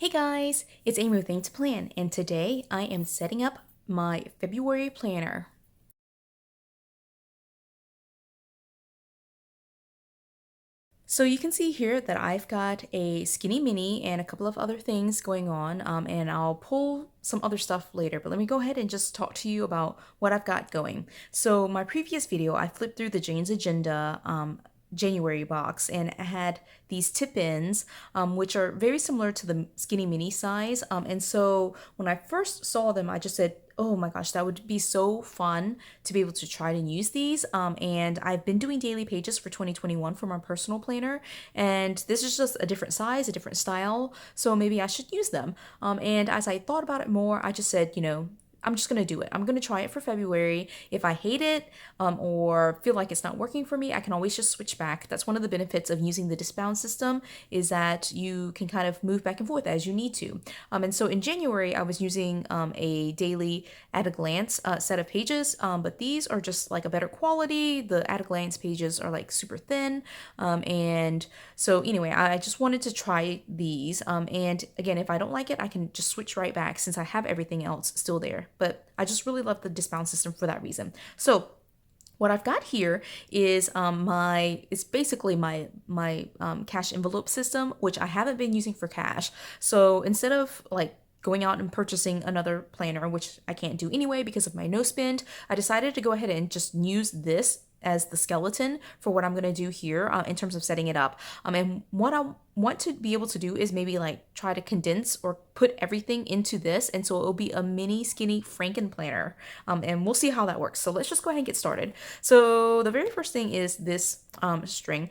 Hey guys, it's Amy with aim.to.plan, and today I am setting up my February planner. So you can see here that I've got a skinny mini and a couple of other things going on, and I'll pull some other stuff later, but let me go ahead and just talk to you about what I've got going. So my previous video, I flipped through the Jane's Agenda January box, and I had these tip-ins, which are very similar to the skinny mini size. And so when I first saw them, I just said, oh my gosh, that would be so fun to be able to try and use these. And I've been doing daily pages for 2021 for my personal planner, and this is just a different size, a different style, so maybe I should use them. And as I thought about it more, I just said, I'm just going to do it. I'm going to try it for February. If I hate it or feel like it's not working for me, I can always just switch back. That's one of the benefits of using the disbound system, is that you can kind of move back and forth as you need to. And so in January, I was using a daily at a glance set of pages, but these are just like a better quality. The at a glance pages are like super thin. And so anyway, I just wanted to try these. And again, if I don't like it, I can just switch right back since I have everything else still there. But I just really love the disbound system for that reason. So what I've got here is it's basically my cash envelope system, which I haven't been using for cash. So instead of like going out and purchasing another planner, which I can't do anyway because of my no spend, I decided to go ahead and just use this as the skeleton for what I'm going to do here in terms of setting it up. And what I want to be able to do is maybe like try to condense or put everything into this. And so it'll be a mini skinny Frankenplanner. And we'll see how that works. So let's just go ahead and get started. So the very first thing is this string,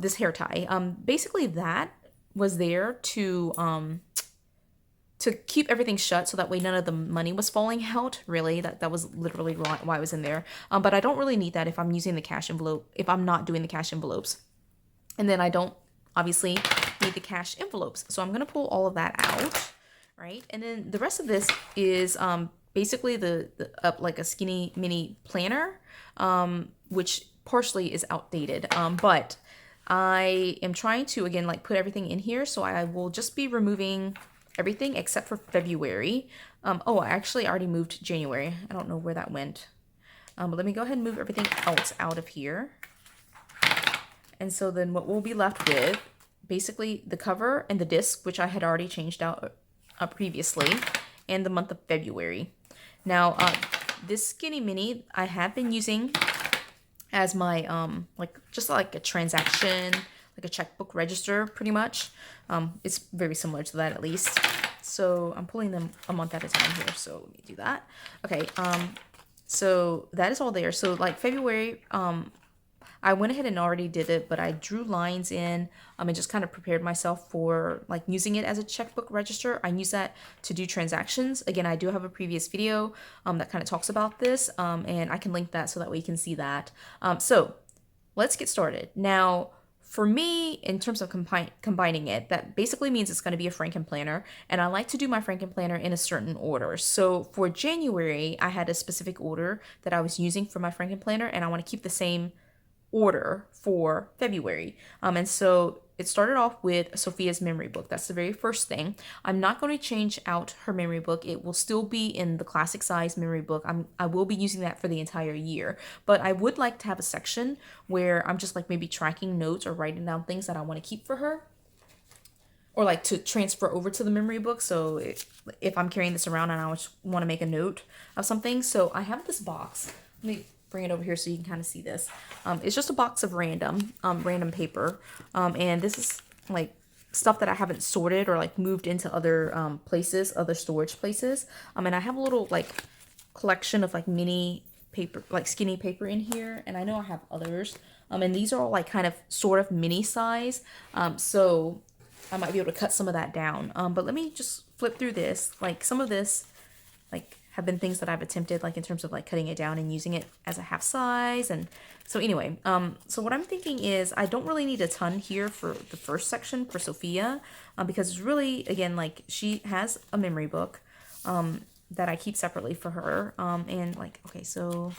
this hair tie. Basically that was there to keep everything shut so that way none of the money was falling out. Really, that was literally why it was in there. But I don't really need that if I'm using the cash envelope, if I'm not doing the cash envelopes. And then I don't obviously need the cash envelopes. So I'm gonna pull all of that out, right? And then the rest of this is basically the like a skinny mini planner, which partially is outdated. But I am trying to, again, like put everything in here. So I will just be removing everything except for February. Oh, I actually already moved January. I don't know where that went. But let me go ahead and move everything else out of here. And so then what we'll be left with, basically the cover and the disc, which I had already changed out previously, and the month of February. Now, this skinny mini I have been using as my, just like a transaction, like a checkbook register, pretty much. It's very similar to that, at least. So I'm pulling them a month at a time here. So let me do that. Okay. So that is all there. So like February, I went ahead and already did it, but I drew lines in and just kind of prepared myself for like using it as a checkbook register. I use that to do transactions. Again, I do have a previous video that kind of talks about this, and I can link that so that way you can see that. So let's get started. Now, for me, in terms of combining it, that basically means it's going to be a Frankenplanner, and I like to do my Frankenplanner in a certain order. So for January, I had a specific order that I was using for my Frankenplanner, and I want to keep the same order for February. And so it started off with Sophia's memory book. That's the very first thing. I'm not going to change out her memory book. It will still be in the classic size memory book. I will be using that for the entire year, but I would like to have a section where I'm just like maybe tracking notes or writing down things that I want to keep for her, or like to transfer over to the memory book. So if I'm carrying this around and I just want to make a note of something. So I have this box. Let me bring it over here so you can kind of see this. It's just a box of random paper. And this is like stuff that I haven't sorted or like moved into other places, other storage places. And I have a little like collection of like mini paper, like skinny paper in here. And I know I have others. And these are all like kind of sort of mini size. So I might be able to cut some of that down. But let me just flip through this. Like some of this, like, have been things that I've attempted, like in terms of like cutting it down and using it as a half size. And so anyway, so what I'm thinking is I don't really need a ton here for the first section for Sophia, because it's really, again, like she has a memory book that I keep separately for her. And like, okay, so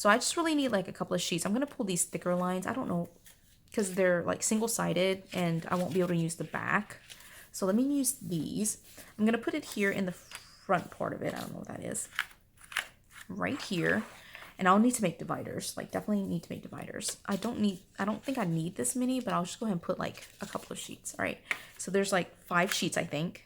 I just really need like a couple of sheets. I'm going to pull these thicker lines. I don't know, because they're like single-sided and I won't be able to use the back. So let me use these. I'm going to put it here in the front part of it. I don't know what that is. Right here. And I'll need to make dividers. Like, definitely need to make dividers. I don't think I need this many, but I'll just go ahead and put like a couple of sheets. All right. So there's like 5 sheets, I think,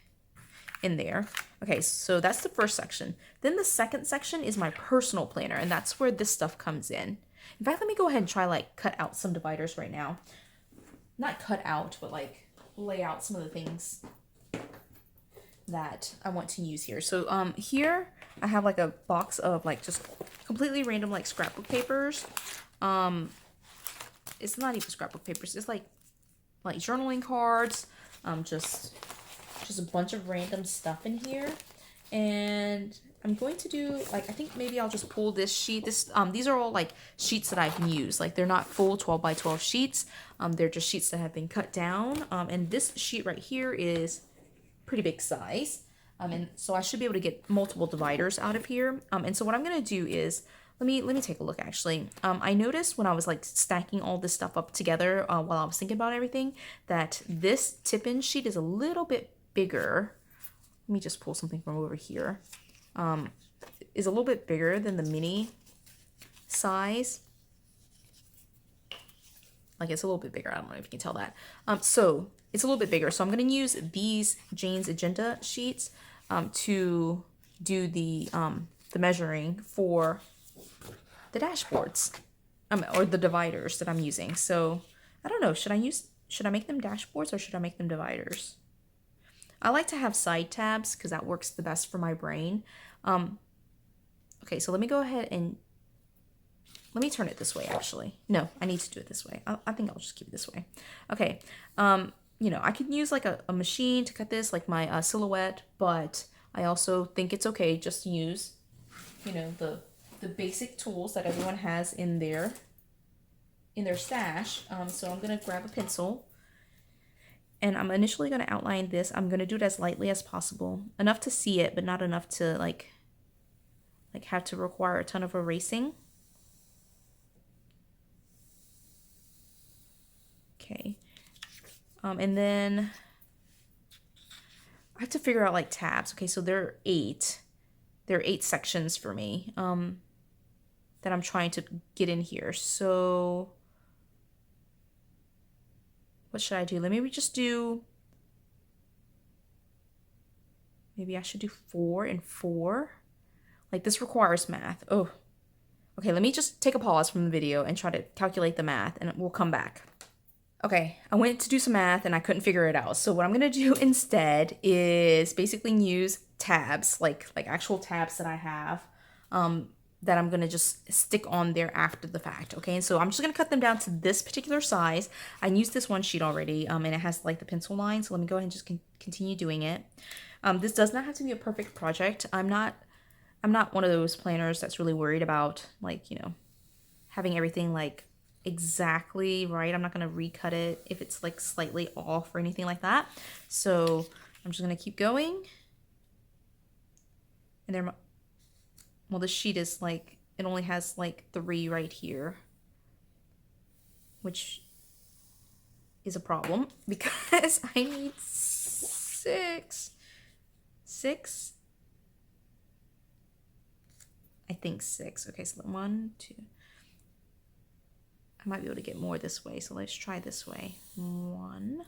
in there. Okay, so that's the first section. Then the second section is my personal planner, and that's where this stuff comes in. In fact, let me go ahead and try like cut out some dividers right now. Not cut out, but like lay out some of the things that I want to use here. So here I have like a box of like just completely random like scrapbook papers. It's not even scrapbook papers. It's like journaling cards. Just a bunch of random stuff in here. And I'm going to do like, I think maybe I'll just pull this sheet. These are all like sheets that I've used. Like, they're not full 12 by 12 sheets. They're just sheets that have been cut down. And this sheet right here is pretty big size. And so I should be able to get multiple dividers out of here. And so what I'm going to do is, let me take a look actually. I noticed when I was like stacking all this stuff up together while I was thinking about everything, that this tip-in sheet is a little bit bigger. Let me just pull something from over here. Is a little bit bigger than the mini size. Like, it's a little bit bigger. I don't know if you can tell that. So it's a little bit bigger. So I'm going to use these Jane's Agenda sheets to do the measuring for the dashboards or the dividers that I'm using. So I don't know. Should I make them dashboards or should I make them dividers? I like to have side tabs because that works the best for my brain. Okay, so let me go ahead and let me turn it this way, actually. No, I need to do it this way. I think I'll just keep it this way. Okay, you know, I could use like a machine to cut this, like my silhouette, but I also think it's okay just to use, you know, the basic tools that everyone has in their stash. So I'm going to grab a pencil. And I'm initially going to outline this. I'm going to do it as lightly as possible. Enough to see it, but not enough to like have to require a ton of erasing. Okay. And then I have to figure out like tabs. Okay, so there are 8. There are 8 sections for me that I'm trying to get in here. So what should I do? Let me just do, maybe I should do 4 and 4. Like, this requires math. Oh, okay, let me just take a pause from the video and try to calculate the math and we'll come back. Okay, I went to do some math and I couldn't figure it out. So what I'm gonna do instead is basically use tabs, like actual tabs that I have, that I'm gonna just stick on there after the fact. Okay, and so I'm just gonna cut them down to this particular size. I used this one sheet already, and it has like the pencil line. So let me go ahead and just continue doing it. This does not have to be a perfect project. I'm not one of those planners that's really worried about, like, you know, having everything like exactly right. I'm not gonna recut it if it's like slightly off or anything like that. So I'm just gonna keep going. And there. Well, the sheet is like, it only has like 3 right here, which is a problem because I need 6. 6? I think 6. Okay, so 1, 2. I might be able to get more this way, so let's try this way. 1.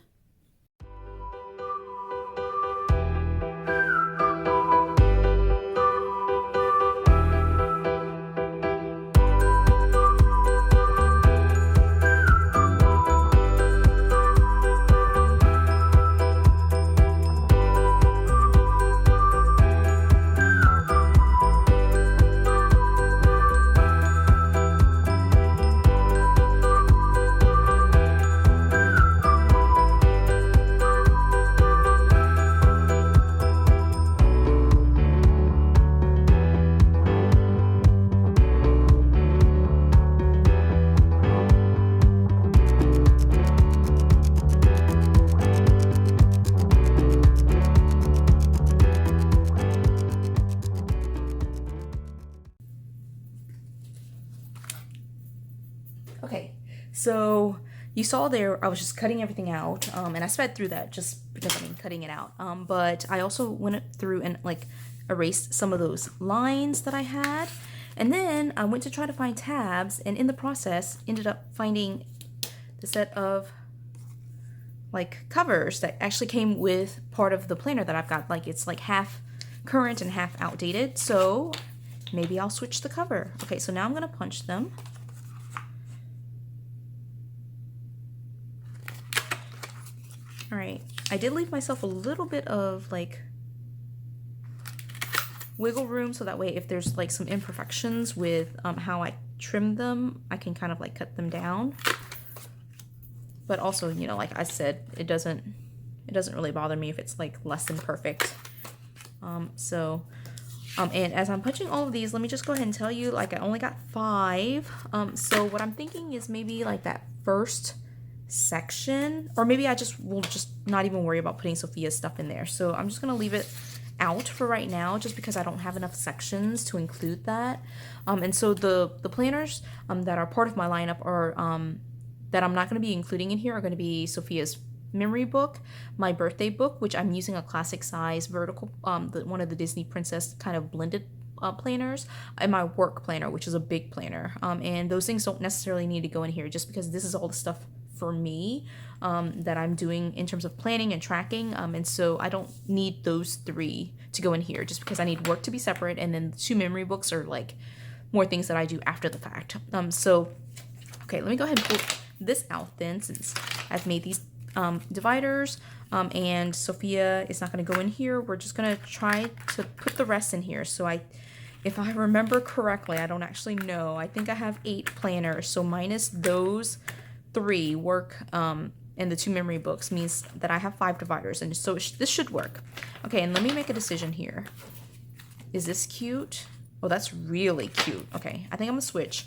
So you saw there, I was just cutting everything out, and I sped through that just because, I mean, cutting it out. But I also went through and like erased some of those lines that I had. And then I went to try to find tabs, and in the process ended up finding the set of like covers that actually came with part of the planner that I've got. Like it's like half current and half outdated. So maybe I'll switch the cover. Okay, so now I'm gonna punch them. All right, I did leave myself a little bit of like wiggle room so that way if there's like some imperfections with how I trim them, I can kind of like cut them down. But also, you know, like I said, it doesn't really bother me if it's like less than perfect. And as I'm punching all of these, let me just go ahead and tell you, like I only got 5. So what I'm thinking is maybe like that first section, or maybe I will just not even worry about putting Sophia's stuff in there. So I'm just gonna leave it out for right now, just because I don't have enough sections to include that. And so the planners that are part of my lineup are that I'm not going to be including in here are going to be Sophia's memory book, my birthday book, which I'm using a classic size vertical, one of the Disney Princess kind of blended planners, and my work planner, which is a big planner. And those things don't necessarily need to go in here, just because this is all the stuff for me that I'm doing in terms of planning and tracking. And so I don't need those 3 to go in here, just because I need work to be separate. And then the 2 memory books are like more things that I do after the fact. Okay, let me go ahead and pull this out then, since I've made these dividers, and Sophia is not going to go in here. We're just going to try to put the rest in here. So if I remember correctly, I don't actually know, I think I have 8 planners, so minus those 3 work and the 2 memory books means that I have 5 dividers, and so this should work. Okay, and let me make a decision here. Is this cute? Oh, that's really cute. Okay, I think I'm gonna switch.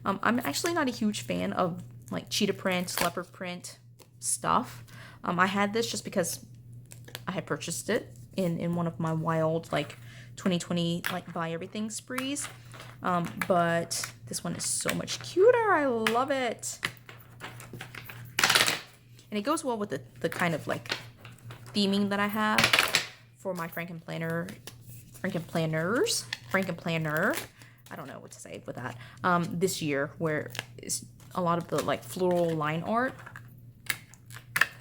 I'm actually not a huge fan of like cheetah print, leopard print stuff. I had this just because I had purchased it in one of my wild like 2020 like buy everything sprees. But this one is so much cuter. I love it. And it goes well with the kind of like theming that I have for my Frankenplanner. I don't know what to say with that. This year, where it's a lot of the like floral line art.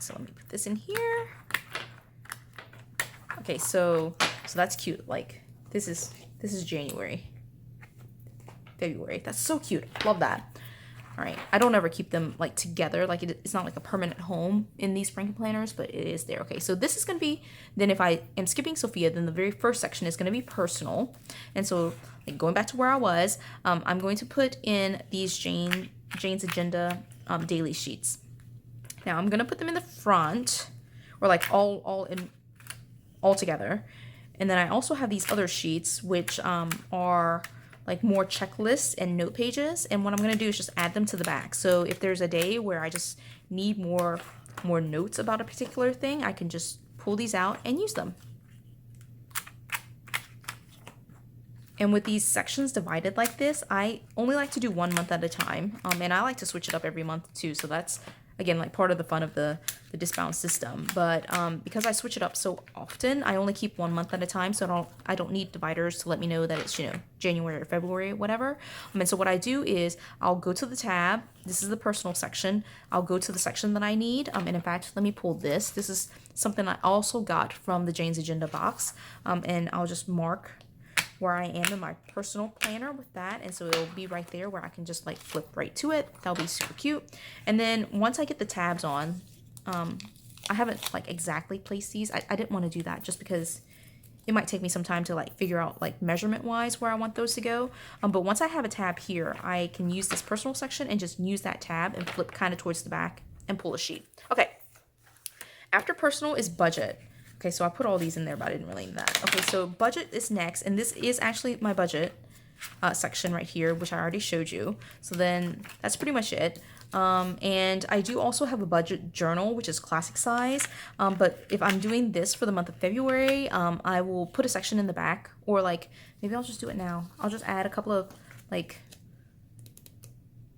So let me put this in here. Okay, so that's cute. Like this is January, February. That's so cute. Love that. All right, I don't ever keep them like together. Like it's not like a permanent home in these Frankenplanners, but it is there. Okay, so this is gonna be, then if I am skipping Sophia, then the very first section is gonna be personal. And so like going back to where I was, I'm going to put in these Jane's Agenda daily sheets. Now I'm gonna put them in the front, or like all together. And then I also have these other sheets, which are like more checklists and note pages. And what I'm gonna do is just add them to the back. So if there's a day where I just need more notes about a particular thing, I can just pull these out and use them. And with these sections divided like this, I only like to do 1 month at a time. And I like to switch it up every month too. So that's, again, like part of the fun of the disbound system. But because I switch it up so often, I only keep 1 month at a time. So I don't need dividers to let me know that it's, you know, January or February, whatever. And so what I do is I'll go to the tab. This is the personal section. I'll go to the section that I need. And in fact, let me pull this. This is something I also got from the Jane's Agenda box. And I'll just mark where I am in my personal planner with that, and so it'll be right there where I can just like flip right to it. That'll be super cute. And then once I get the tabs on, I haven't like exactly placed these. I didn't want to do that just because it might take me some time to like figure out like measurement wise where I want those to go. But once I have a tab here, I can use this personal section and just use that tab and flip kind of towards the back and pull a sheet. Okay, after personal is budget. Okay, so I put all these in there, but I didn't really need that. Okay, so budget is next, and this is actually my budget section right here, which I already showed you. So then that's pretty much it. And I do also have a budget journal, which is classic size. But if I'm doing this for the month of February, I will put a section in the back, or like maybe I'll just do it now. I'll just add a couple of like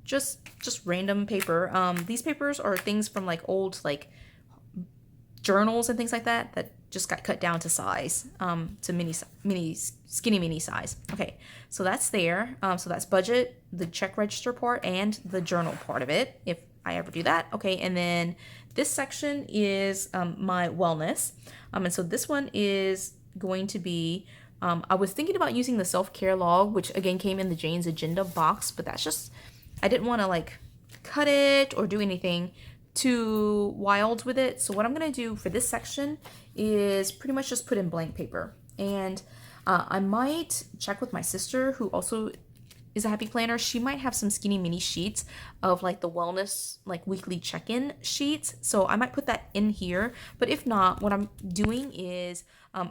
just random paper. These papers are things from like old like journals and things like that that just got cut down to size, to skinny mini size. Okay, so that's there. So that's budget, the check register part, and the journal part of it, if I ever do that. Okay, and then this section is my wellness. And so this one is going to be, I was thinking about using the self-care log, which again came in the Jane's Agenda box, but that's just, I didn't want to like cut it or do anything too wild with it. So what I'm going to do for this section is pretty much just put in blank paper. And I might check with my sister, who also is a happy planner. She might have some skinny mini sheets of like the wellness, like weekly check-in sheets. So I might put that in here. But if not, what I'm doing is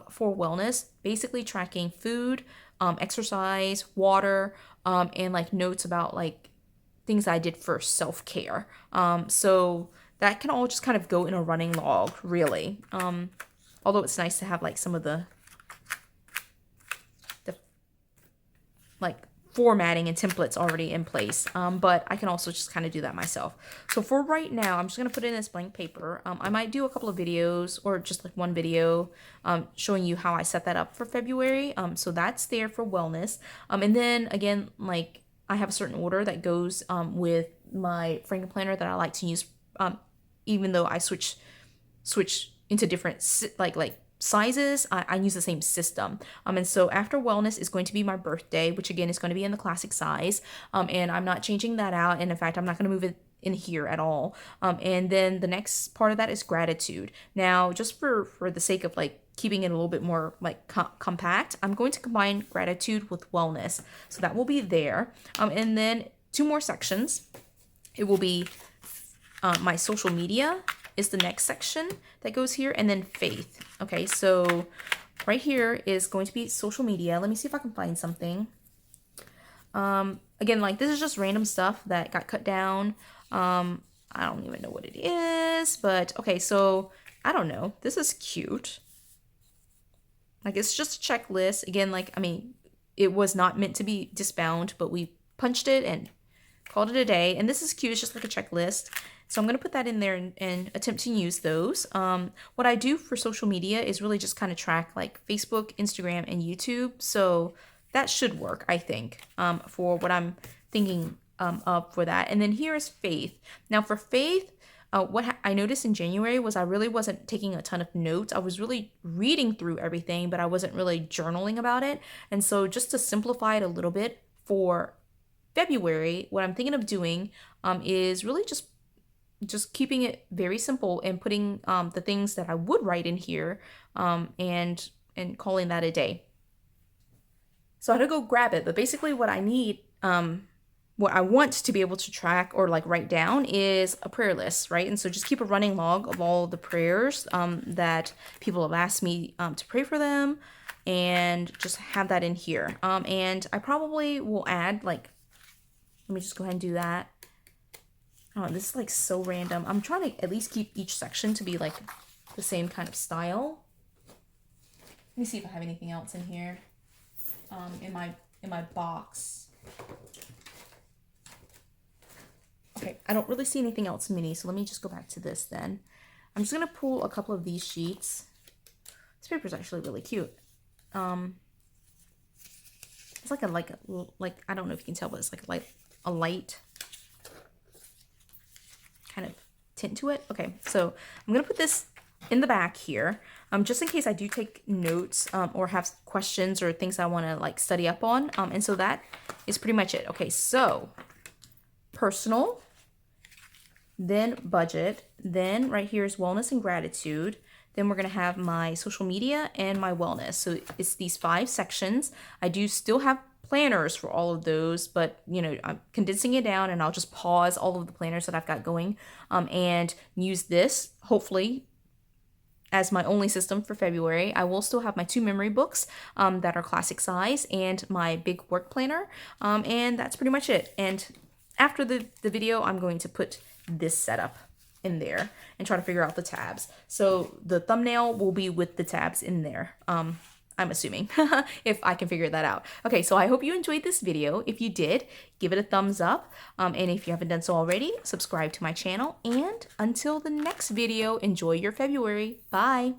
for wellness, basically tracking food, exercise, water, and like notes about like things I did for self-care. So that can all just kind of go in a running log, really. Although it's nice to have like some of the like formatting and templates already in place. But I can also just kind of do that myself. So for right now, I'm just going to put in this blank paper. I might do a couple of videos or just like one video showing you how I set that up for February. So that's there for wellness. And then again, like I have a certain order that goes with my Frankenplanner that I like to use, even though I switch into different like sizes. I use the same system. And so after wellness is going to be my birthday, which again is going to be in the classic size. And I'm not changing that out. And in fact, I'm not going to move it in here at all. And then the next part of that is gratitude. Now, just for the sake of like keeping it a little bit more like compact, I'm going to combine gratitude with wellness. So that will be there. And then 2 more sections. It will be my social media is the next section that goes here, and then faith. Okay, so right here is going to be social media. Let me see if I can find something. Again, like this is just random stuff that got cut down. I don't even know what it is, but okay, so I don't know. This is cute. Like it's just a checklist. Again, like, I mean, it was not meant to be disbound, but we punched it and called it a day. And this is cute. It's just like a checklist. So I'm going to put that in there and attempt to use those. What I do for social media is really just kind of track like Facebook, Instagram, and YouTube. So that should work, I think, for what I'm thinking of for that. And then here is faith. Now for faith, what I noticed in January was I really wasn't taking a ton of notes. I was really reading through everything, but I wasn't really journaling about it. And so just to simplify it a little bit for February, what I'm thinking of doing is really just keeping it very simple and putting the things that I would write in here and calling that a day. So I had to go grab it, but basically what I need, what I want to be able to track or like write down is a prayer list, right? And so just keep a running log of all the prayers that people have asked me to pray for them, and just have that in here. And I probably will add like, let me just go ahead and do that. Oh, this is like so random. I'm trying to at least keep each section to be like the same kind of style. Let me see if I have anything else in here. In my box. Okay, I don't really see anything else mini, so let me just go back to this then. I'm just gonna pull a couple of these sheets. This paper is actually really cute. It's like I don't know if you can tell, but it's like a light kind of tint to it. Okay, so I'm gonna put this in the back here, just in case I do take notes or have questions or things I want to like study up on. And so that is pretty much it. Okay, so personal, then budget, then right here is wellness and gratitude. Then we're gonna have my social media and my wellness. So it's these 5 sections. I do still have planners for all of those, but you know, I'm condensing it down, and I'll just pause all of the planners that I've got going and use this hopefully as my only system for February. I will still have my 2 memory books that are classic size and my big work planner, and that's pretty much it. And after the video, I'm going to put this setup in there and try to figure out the tabs. So the thumbnail will be with the tabs in there. I'm assuming, if I can figure that out. Okay, so I hope you enjoyed this video. If you did, give it a thumbs up. And if you haven't done so already, subscribe to my channel. And until the next video, enjoy your February. Bye.